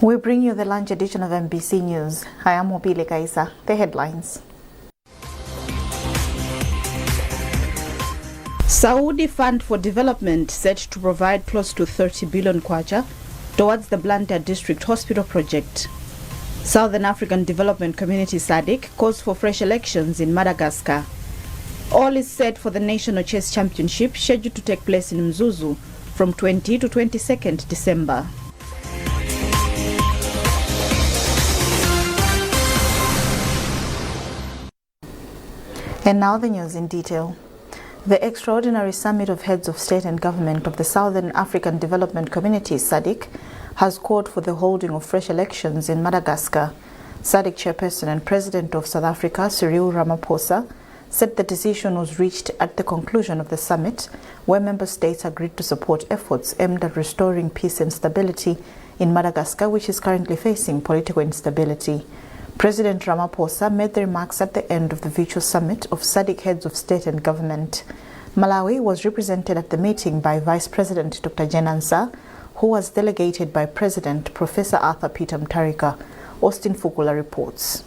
We bring you the lunch edition of MBC News. I am Mobile Kaisa. The headlines. Saudi Fund for Development set to provide close to 30 billion kwacha towards the Blantyre District Hospital project. Southern African Development Community SADC calls for fresh elections in Madagascar. All is set for the National Chess Championship scheduled to take place in Mzuzu from 20 to 22nd December. And now the news in detail. The extraordinary summit of heads of state and government of the Southern African Development Community SADC has called for the holding of fresh elections in Madagascar. SADC chairperson and president of South Africa, Cyril Ramaphosa, said the decision was reached at the conclusion of the summit, where member states agreed to support efforts aimed at restoring peace and stability in Madagascar, which is currently facing political instability. President Ramaphosa made the remarks at the end of the virtual summit of SADC heads of state and government. Malawi was represented at the meeting by Vice President Dr. Jenansa, who was delegated by President Professor Arthur Peter Mutharika. Austin Fukula reports.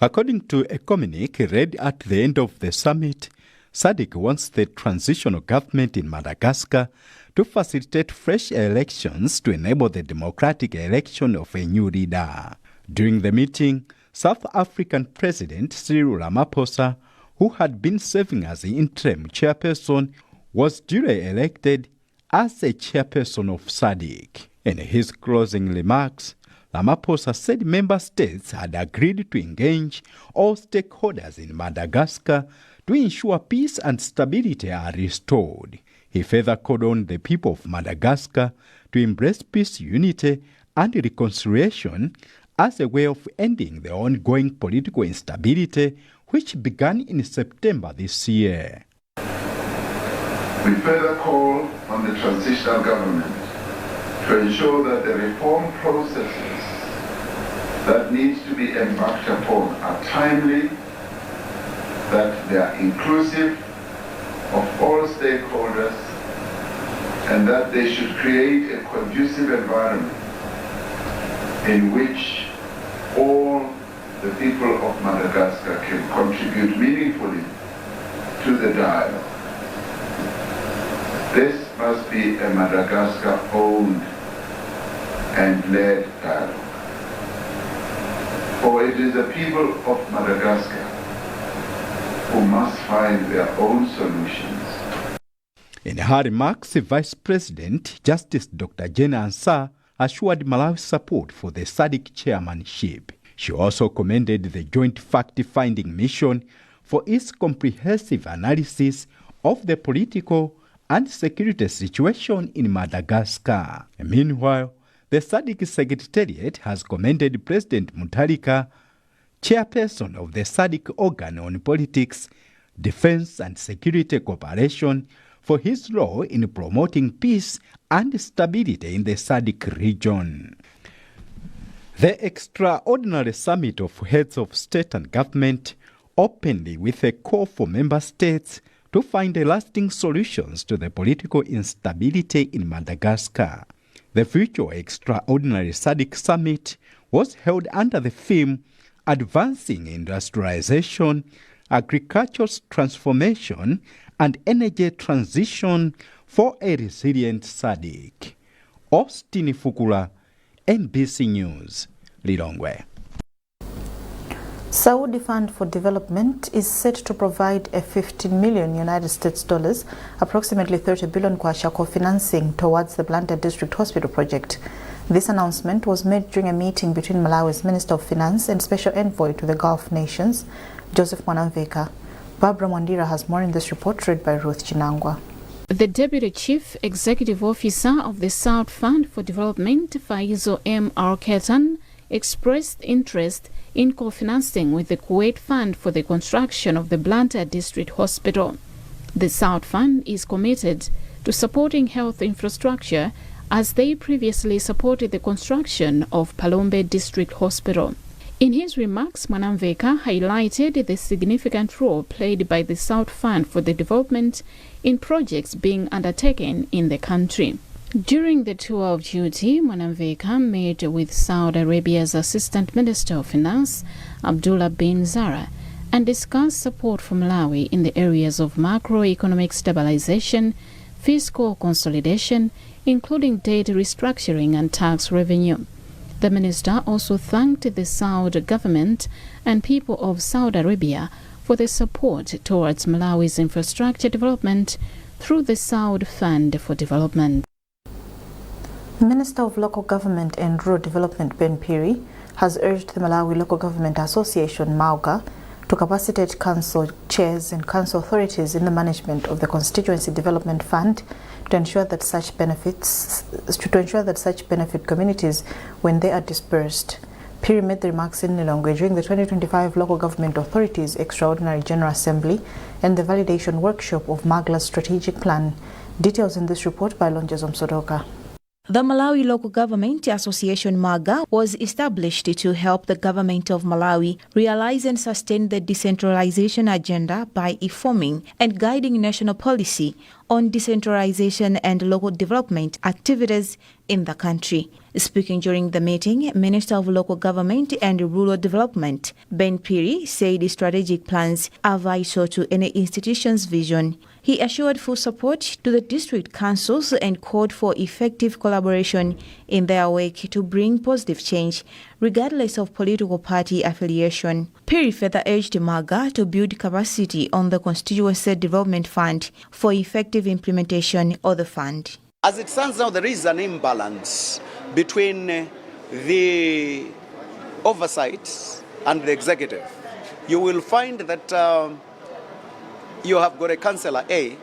According to a communique read at the end of the summit, SADC wants the transitional government in Madagascar to facilitate fresh elections to enable the democratic election of a new leader. During the meeting, South African President Cyril Ramaphosa, who had been serving as the interim chairperson, was duly elected as a chairperson of SADC. In his closing remarks, Ramaphosa said member states had agreed to engage all stakeholders in Madagascar to ensure peace and stability are restored. He further called on the people of Madagascar to embrace peace, unity, and reconciliation as a way of ending the ongoing political instability which began in September this year. We further call on the transitional government to ensure that the reform processes that need to be embarked upon are timely, that they are inclusive of all stakeholders, and that they should create a conducive environment in which all the people of Madagascar can contribute meaningfully to the dialogue. This must be a Madagascar-owned and led dialogue. For it is the people of Madagascar who must find their own solutions. In her remarks, Vice President Justice Dr. Jenansa assured Malawi's support for the SADC chairmanship. She also commended the joint fact-finding mission for its comprehensive analysis of the political and security situation in Madagascar. Meanwhile, the SADC Secretariat has commended President Mutharika, chairperson of the SADC organ on politics, defense and security cooperation, for his role in promoting peace and stability in the SADC region. The extraordinary summit of heads of state and government opened with a call for member states to find lasting solutions to the political instability in Madagascar. The virtual extraordinary SADC summit was held under the theme Advancing Industrialization, Agricultural Transformation, and Energy Transition for a Resilient SADC. Austin Fukula, MBC News, Lilongwe. Saudi Fund for Development is set to provide a $15 million United States dollars, approximately 30 billion kwacha co-financing towards the Blantyre District Hospital project. This announcement was made during a meeting between Malawi's Minister of Finance and Special Envoy to the Gulf nations, Joseph Mwanamveka. Barbara Mwandira has more in this report, read by Ruth Chinangwa. The Deputy Chief Executive Officer of the South Fund for Development, Faizo M. Arketan, expressed interest in co-financing with the Kuwait Fund for the construction of the Blantyre District Hospital. The South Fund is committed to supporting health infrastructure as they previously supported the construction of Palombe District Hospital. In his remarks, Mwanamveka highlighted the significant role played by the South Fund for the Development in projects being undertaken in the country. During the tour of duty, Mwanamveka met with Saudi Arabia's Assistant Minister of Finance, Abdullah bin Zara, and discussed support for Malawi in the areas of macroeconomic stabilization, fiscal consolidation, including debt restructuring and tax revenue. The minister also thanked the Saudi government and people of Saudi Arabia for their support towards Malawi's infrastructure development through the Saudi Fund for Development. Minister of Local Government and Rural Development Ben Piri has urged the Malawi Local Government Association MAUGA to capacitate council chairs and council authorities in the management of the Constituency Development Fund to ensure that such benefit communities when they are dispersed. Piri made the remarks in Lilongwe during the 2025 Local Government Authorities Extraordinary General Assembly and the validation workshop of MAGLA's strategic plan. Details in this report by Zomwe. The Malawi Local Government Association MAGA was established to help the government of Malawi realize and sustain the decentralization agenda by informing and guiding national policy on decentralization and local development activities in the country. Speaking during the meeting, Minister of Local Government and Rural Development Ben Piri said strategic plans are vital to any institution's vision. He assured full support to the district councils and called for effective collaboration in their work to bring positive change, regardless of political party affiliation. Piri further urged MAGA to build capacity on the Constituency Development Fund for effective implementation of the fund. As it stands now, there is an imbalance between the oversight and the executive. You will find that you have got a councillor A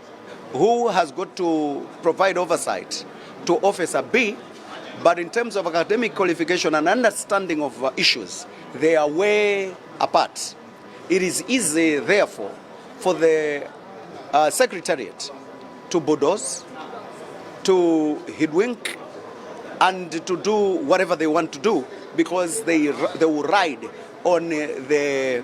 who has got to provide oversight to Officer B, but in terms of academic qualification and understanding of issues, they are way apart. It is easy, therefore, for the Secretariat to bulldoze, to hoodwink, and to do whatever they want to do, because they will ride on the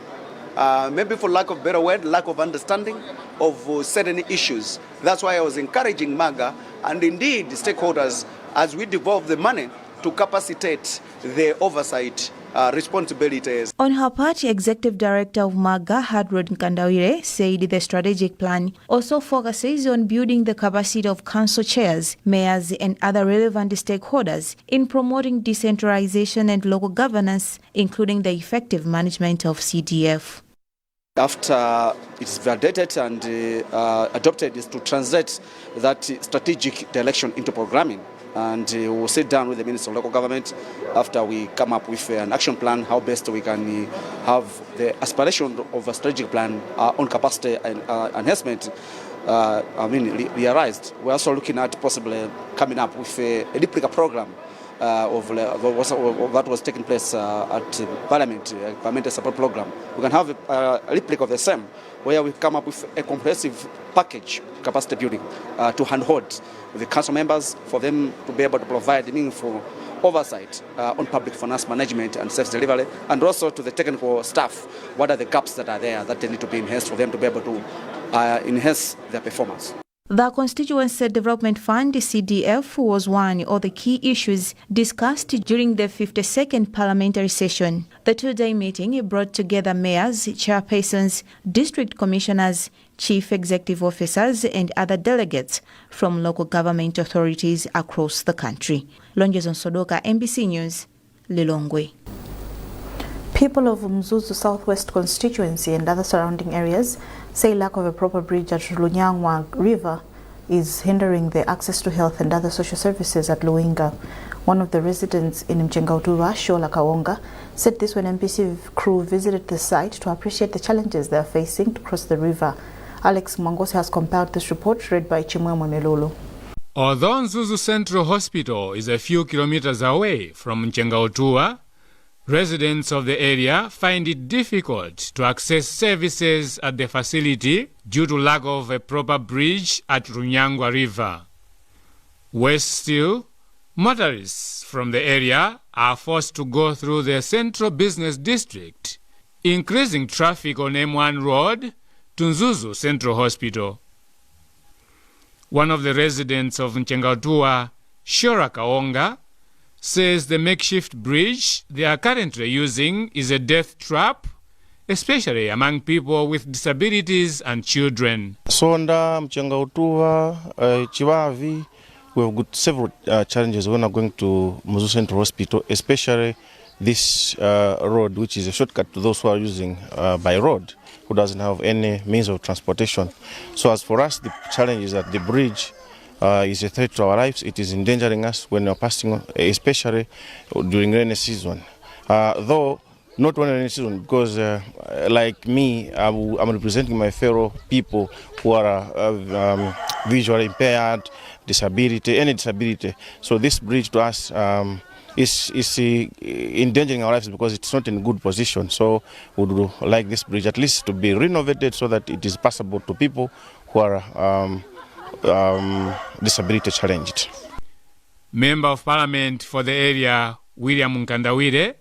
maybe for lack of better word, lack of understanding of certain issues. That's why I was encouraging MAGA and indeed stakeholders as we devolve the money to capacitate the oversight responsibilities. On her part, Executive Director of MAGA, Hadrod Nkandawire, said the strategic plan also focuses on building the capacity of council chairs, mayors and other relevant stakeholders in promoting decentralization and local governance, including the effective management of CDF. After it's validated and adopted, is to translate that strategic direction into programming. And we'll sit down with the Minister of Local Government after we come up with an action plan, how best we can have the aspiration of a strategic plan on capacity and enhancement realized. We're also looking at possibly coming up with a replica program of what was taking place at Parliament, a parliamentary support program. We can have a replica of the same, where we come up with a comprehensive package, capacity building, to handhold the council members for them to be able to provide meaningful oversight on public finance management and service delivery, and also to the technical staff, what are the gaps that are there that they need to be enhanced for them to be able to enhance their performance. The Constituency Development Fund, CDF, was one of the key issues discussed during the 52nd parliamentary session. The two-day meeting brought together mayors, chairpersons, district commissioners, chief executive officers and other delegates from local government authorities across the country. Lonjeson Sodoka, NBC News, Lilongwe. People of Mzuzu Southwest constituency and other surrounding areas say lack of a proper bridge at Lunyangwa River is hindering the access to health and other social services at Luinga. One of the residents in Mchengautuwa, Shola Kawonga, said this when MPC crew visited the site to appreciate the challenges they are facing to cross the river. Alex Mwangosi has compiled this report, read by Chimwemwe Melolo. Although Mzuzu Central Hospital is a few kilometers away from Mchengautuwa, residents of the area find it difficult to access services at the facility due to lack of a proper bridge at Lunyangwa River. Worse still, motorists from the area are forced to go through the central business district, increasing traffic on M1 Road to Mzuzu Central Hospital. One of the residents of Mchengautuwa, Shora Kaonga, says the makeshift bridge they are currently using is a death trap, especially among people with disabilities and children. Sonda, Mchangautua, Chivavi, we have got several challenges when we're going to Muzu Central Hospital, especially this road, which is a shortcut to those who are using by road, who doesn't have any means of transportation. So as for us, the challenge is that the bridge is a threat to our lives. It is endangering us when we're passing, especially during rainy season. Though not when rainy season, because like me, I'm representing my fellow people who are visually impaired, any disability. So this bridge to us is endangering our lives because it's not in good position. So we would like this bridge at least to be renovated so that it is passable to people who are disability challenged. Member of Parliament for the area, William Nkandawire,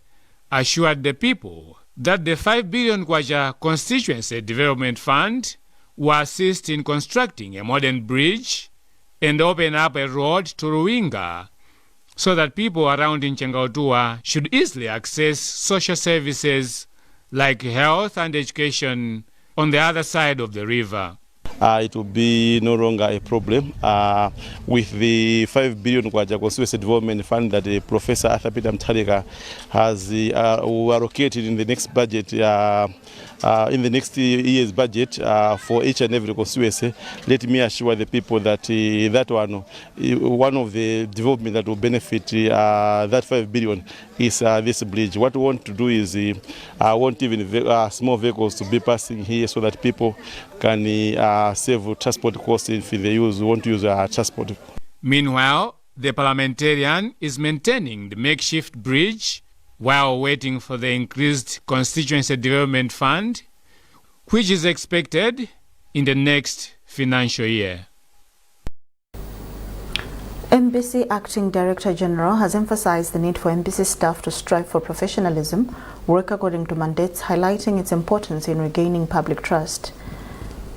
assured the people that the 5 billion Kwacha Constituency Development Fund will assist in constructing a modern bridge and open up a road to Ruinga so that people around in Nkhani should easily access social services like health and education on the other side of the river. It will be no longer a problem with the 5 billion Kwacha Constituency Development Fund that Professor Arthur Peter Mutharika has allocated in the next budget, in the next year's budget for each and every constituency. Let me assure the people that that one of the development that will benefit that 5 billion is this bridge. What we want to do is I want even small vehicles to be passing here so that people can save transport costs if they want to use transport. Meanwhile, the parliamentarian is maintaining the makeshift bridge while waiting for the increased Constituency Development Fund, which is expected in the next financial year. MBC Acting Director General has emphasized the need for MBC staff to strive for professionalism, work according to mandates, highlighting its importance in regaining public trust.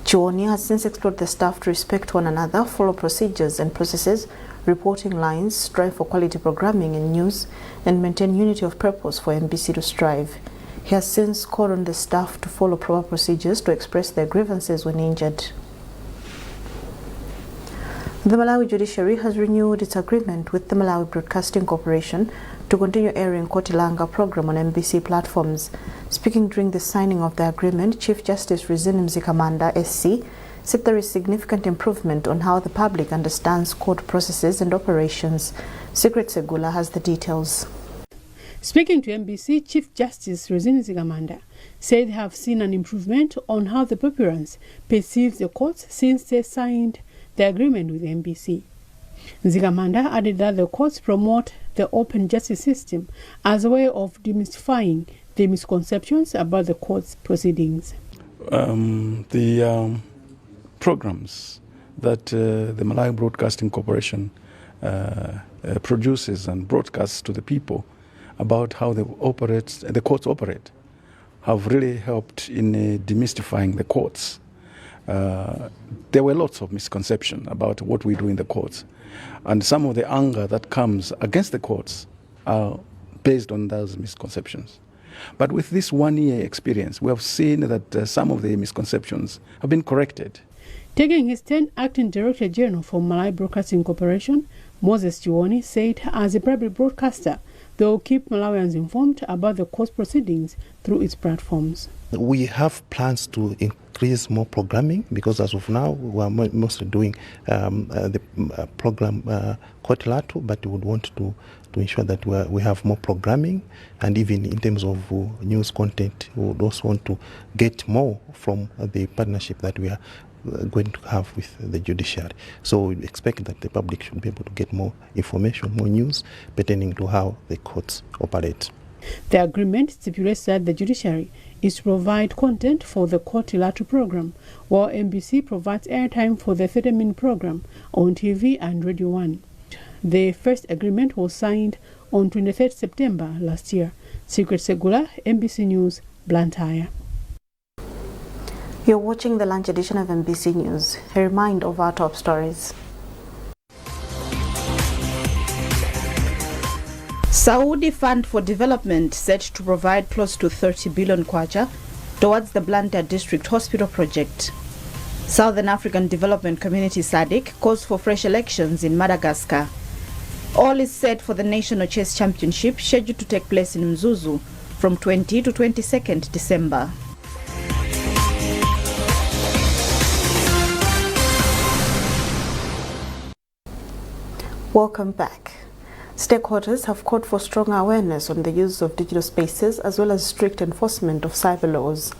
Chiwoni has since explored the staff to respect one another, follow procedures and processes, reporting lines, strive for quality programming and news, and maintain unity of purpose for MBC to strive. He has since called on the staff to follow proper procedures to express their grievances when injured. The Malawi judiciary has renewed its agreement with the Malawi Broadcasting Corporation to continue airing Kotilanga program on MBC platforms. Speaking during the signing of the agreement, Chief Justice Rizini Mzikamanda, SC, said there is significant improvement on how the public understands court processes and operations. Secret Segula has the details. Speaking to MBC, Chief Justice Rizini Mzikamanda said they have seen an improvement on how the populace perceives the courts since they signed the agreement with MBC. Nzikamanda added that the courts promote the open justice system as a way of demystifying the misconceptions about the court's proceedings. The programs that the Malawi Broadcasting Corporation produces and broadcasts to the people about how the courts operate have really helped in demystifying the courts. There were lots of misconceptions about what we do in the courts, and some of the anger that comes against the courts are based on those misconceptions. But with this 1 year experience, we have seen that some of the misconceptions have been corrected. Taking his turn, Acting Director General for Malawi Broadcasting Corporation, Moses Chiwoni, said as a public broadcaster, they will keep Malawians informed about the court proceedings through its platforms. We have plans to increase more programming because as of now we are mostly doing the program Kotilatu, but we would want to ensure that we have more programming, and even in terms of news content we would also want to get more from the partnership that we are going to have with the judiciary. So we expect that the public should be able to get more information, more news pertaining to how the courts operate. The agreement stipulates that the judiciary is to provide content for the Kotilatu program, while MBC provides airtime for the 30-minute program on TV and Radio 1. The first agreement was signed on 23rd September last year. Secret Segula, MBC News, Blantyre. You're watching the lunch edition of MBC News. A reminder of our top stories. Saudi Fund for Development set to provide close to 30 billion kwacha towards the Blantyre District Hospital project. Southern African Development Community SADC calls for fresh elections in Madagascar. All is set for the National Chess Championship scheduled to take place in Mzuzu from 20 to 22nd December. Welcome back. Stakeholders have called for stronger awareness on the use of digital spaces as well as strict enforcement of cyber laws.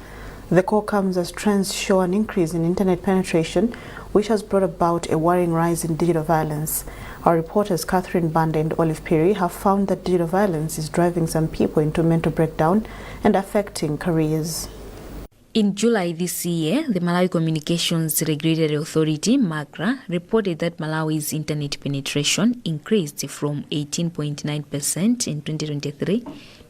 The call comes as trends show an increase in internet penetration, which has brought about a worrying rise in digital violence. Our reporters Catherine Banda and Olive Perry have found that digital violence is driving some people into mental breakdown and affecting careers. In July this year, the Malawi Communications Regulatory Authority, MAGRA, reported that Malawi's internet penetration increased from 18.9% in 2023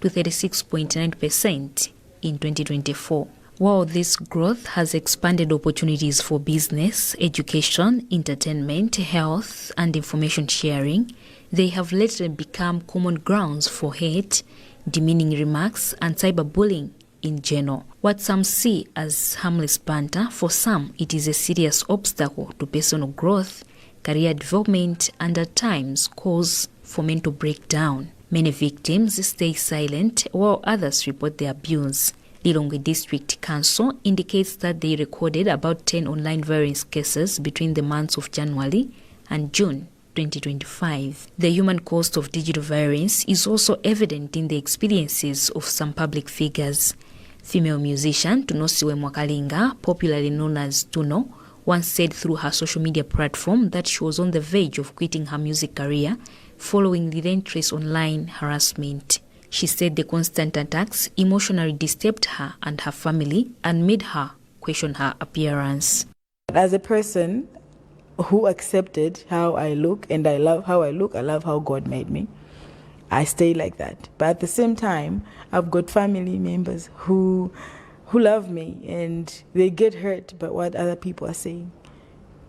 to 36.9% in 2024. While this growth has expanded opportunities for business, education, entertainment, health, and information sharing, they have later become common grounds for hate, demeaning remarks, and cyberbullying in general. What some see as harmless banter, for some it is a serious obstacle to personal growth, career development, and at times cause for mental breakdown. Many victims stay silent while others report the abuse. Lilongwe District Council indicates that they recorded about 10 online violence cases between the months of January and June 2025. The human cost of digital violence is also evident in the experiences of some public figures. Female musician Tunosiwe Mwakalinga, popularly known as Tuno, once said through her social media platform that she was on the verge of quitting her music career following relentless online harassment. She said the constant attacks emotionally disturbed her and her family and made her question her appearance. As a person who accepted how I look and I love how I look, I love how God made me, I stay like that. But at the same time, I've got family members who love me and they get hurt by what other people are saying.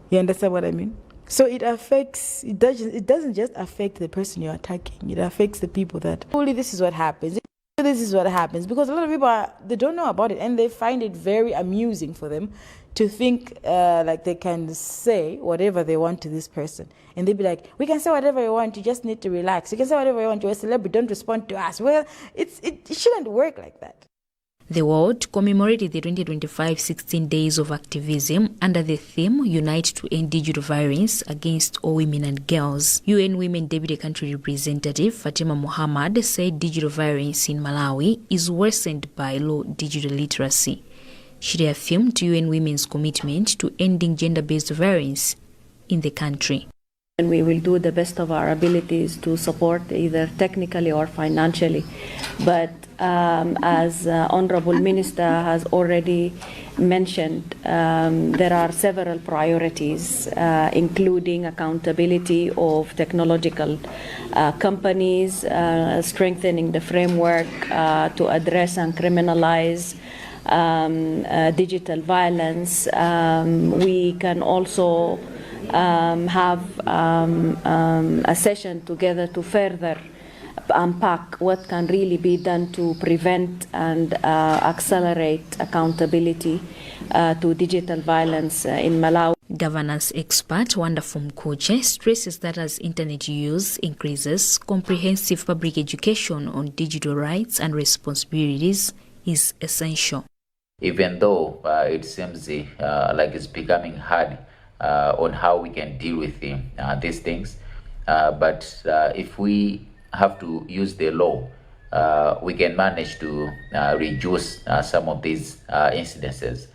You understand what I mean? So it doesn't just affect the person you're attacking, it affects the people that, only this is what happens. This is what happens. Because a lot of people, they don't know about it and they find it very amusing for them to think like they can say whatever they want to this person. And they'd be like, we can say whatever you want, you just need to relax. You can say whatever you want, you're a celebrity, don't respond to us. Well, it shouldn't work like that. The world commemorated the 2025 16 Days of Activism under the theme Unite to End Digital Violence Against All Women and Girls. UN Women Deputy Country Representative Fatima Muhammad said digital violence in Malawi is worsened by low digital literacy. She reaffirmed UN Women's commitment to ending gender-based violence in the country. And we will do the best of our abilities to support either technically or financially. But as Honorable Minister has already mentioned, there are several priorities, including accountability of technological companies, strengthening the framework to address and criminalize digital violence. We can also have a session together to further unpack what can really be done to prevent and accelerate accountability to digital violence in Malawi. Governance expert Wanda Fumkuche stresses that as internet use increases, comprehensive public education on digital rights and responsibilities is essential. Even though it seems like it's becoming hard on how we can deal with these things, but if we have to use the law, we can manage to reduce some of these incidences.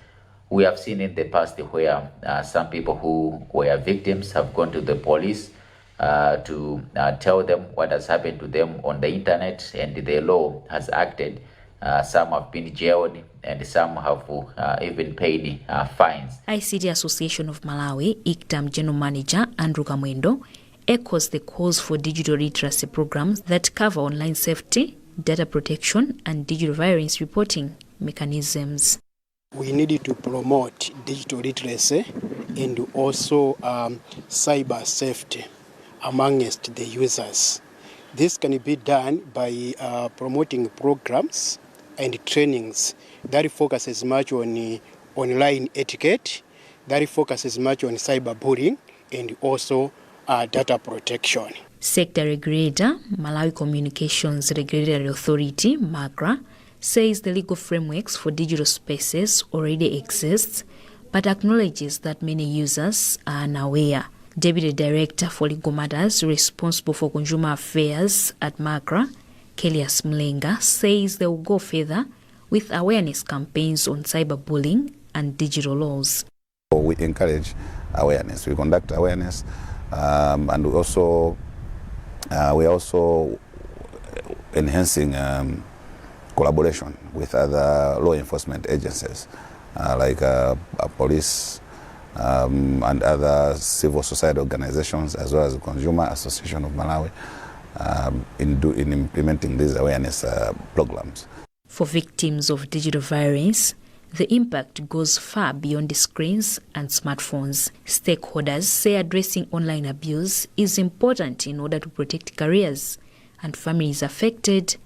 We have seen in the past where some people who were victims have gone to the police to tell them what has happened to them on the internet, and the law has acted. Some have been jailed and some have even paid fines. ICT Association of Malawi, ICTAM General Manager Andrew Kamwendo, echoes the calls for digital literacy programs that cover online safety, data protection, and digital violence reporting mechanisms. We needed to promote digital literacy and also cyber safety amongst the users. This can be done by promoting programs and trainings that focuses much on online etiquette, that focuses much on cyberbullying and also data protection. Sector regulator, Malawi Communications Regulatory Authority, MACRA, says the legal frameworks for digital spaces already exist, but acknowledges that many users are unaware. Deputy Director for Legal Matters responsible for consumer affairs at MACRA, Kelias Mlenga, says they will go further with awareness campaigns on cyberbullying and digital laws. We encourage awareness. We conduct awareness, and we are also enhancing collaboration with other law enforcement agencies like police and other civil society organizations, as well as the Consumer Association of Malawi, in implementing these awareness programs. For victims of digital violence, the impact goes far beyond the screens and smartphones. Stakeholders say addressing online abuse is important in order to protect careers and families affected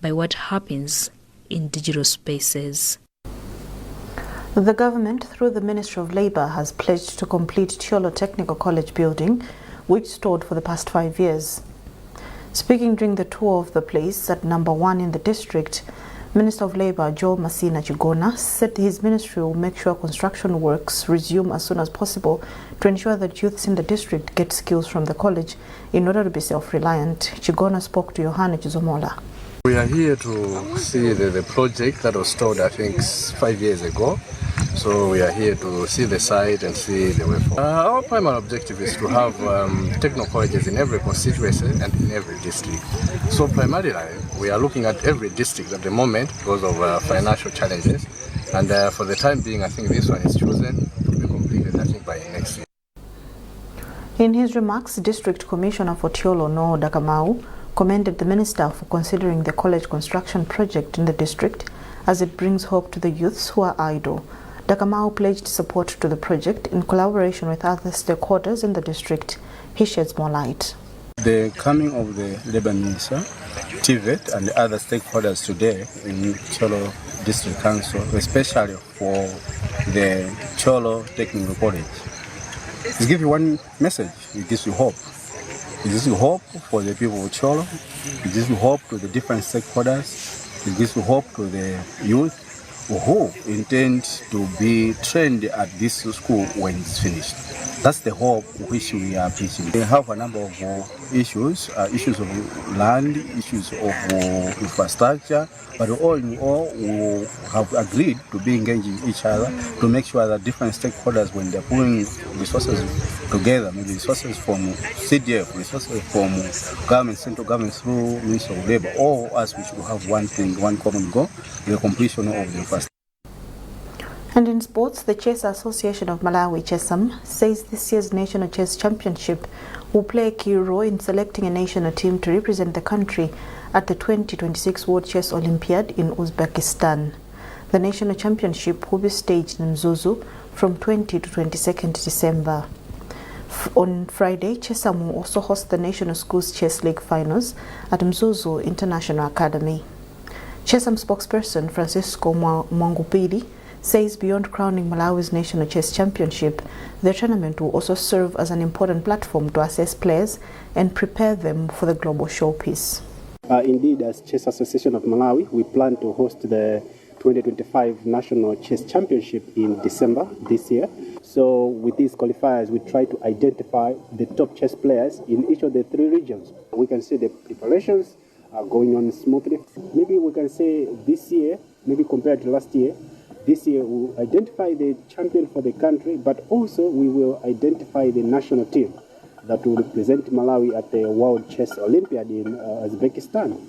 by what happens in digital spaces. The government, through the Ministry of Labour, has pledged to complete Cholo Technical College building, which stored for the past 5 years. Speaking during the tour of the place at number 1 in the district, Minister of Labour Joel Masina said his ministry will make sure construction works resume as soon as possible to ensure that youths in the district get skills from the college in order to be self-reliant. Chigona spoke to Yohane Chizomola. We are here to see the project that was started, I think, 5 years ago. So we are here to see the site and see the way forward. Our primary objective is to have technical colleges in every constituency and in every district. So primarily, we are looking at every district at the moment because of financial challenges. And for the time being, I think this one is chosen to be completed, I think, by next year. In his remarks, District Commissioner for Tiolo No Dakamau commended the minister for considering the college construction project in the district as it brings hope to the youths who are idle. Dakamau pledged support to the project in collaboration with other stakeholders in the district. He sheds more light. The coming of the Labour Minister, TVET and the other stakeholders today in Cholo District Council, especially for the Cholo Technical College, it gives you one message. It gives you hope. It gives you hope for the people of Cholo. It gives you hope to the different stakeholders. It gives you hope to the youth who intend to be trained at this school when it's finished. That's the hope which we are preaching. We have a number of issues of land, issues of infrastructure, but all in all, we have agreed to be engaging each other to make sure that different stakeholders, when they're pulling resources together, maybe resources from CDF, resources from government, central government through Ministry of Labour, all us we should have one thing, one common goal, the completion of the infrastructure. And in sports, the Chess Association of Malawi, Chessam, says this year's National Chess Championship will play a key role in selecting a national team to represent the country at the 2026 World Chess Olympiad in Uzbekistan. The National Championship will be staged in Mzuzu from 20 to 22nd December. On Friday, Chessam will also host the National Schools Chess League Finals at Mzuzu International Academy. Chessam spokesperson Francisco Mwangupidi says beyond crowning Malawi's National Chess Championship, the tournament will also serve as an important platform to assess players and prepare them for the global showpiece. Indeed, as Chess Association of Malawi, we plan to host the 2025 National Chess Championship in December this year. So with these qualifiers, we try to identify the top chess players in each of the 3 regions. We can say the preparations are going on smoothly. Maybe we can say this year, maybe compared to last year, this year we'll identify the champion for the country, but also we will identify the national team that will represent Malawi at the World Chess Olympiad in Uzbekistan.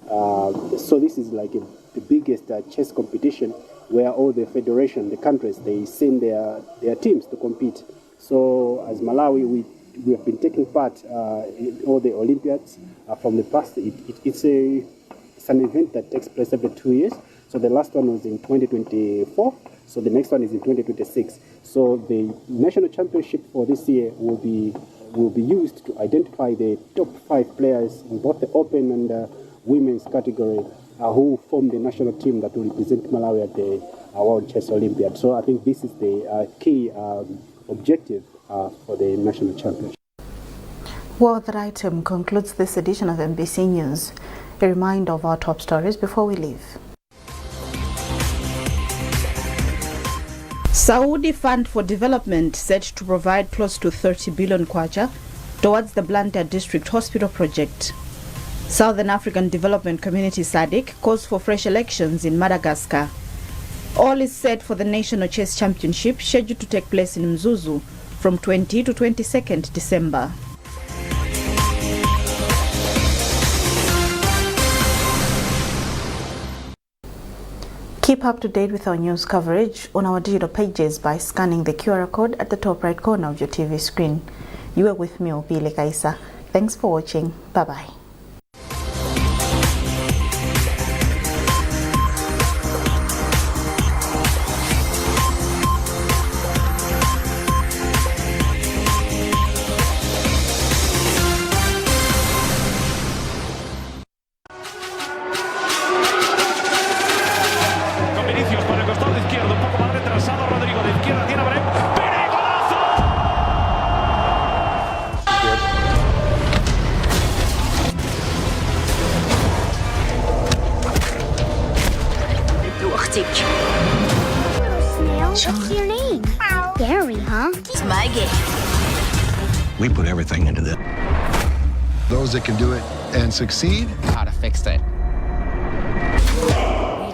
So this is like the biggest chess competition where all the federation, the countries, they send their teams to compete. So as Malawi, we have been taking part in all the Olympiads from the past. It's an event that takes place every 2 years. So the last one was in 2024, so the next one is in 2026. So the national championship for this year will be will be used to identify the top 5 players in both the open and women's category who form the national team that will represent Malawi at the World Chess Olympiad. So I think this is the key objective for the national championship. Well, that item concludes this edition of MBC News. A reminder of our top stories before we leave. Saudi Fund for Development set to provide close to 30 billion kwacha towards the Blantyre District Hospital project. Southern African Development Community SADC calls for fresh elections in Madagascar. All is set for the National Chess Championship scheduled to take place in Mzuzu from 20 to 22nd December. Keep up to date with our news coverage on our digital pages by scanning the QR code at the top right corner of your TV screen. You are with me, Opile Kaisa. Thanks for watching. Bye-bye. What's your name? Gary, huh? He's my game. We put everything into this. Those that can do it and succeed. How to fix it.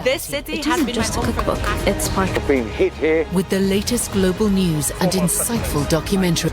This city it has isn't been just a my home cookbook, for it's part of being hit here with the latest global news and insightful documentary.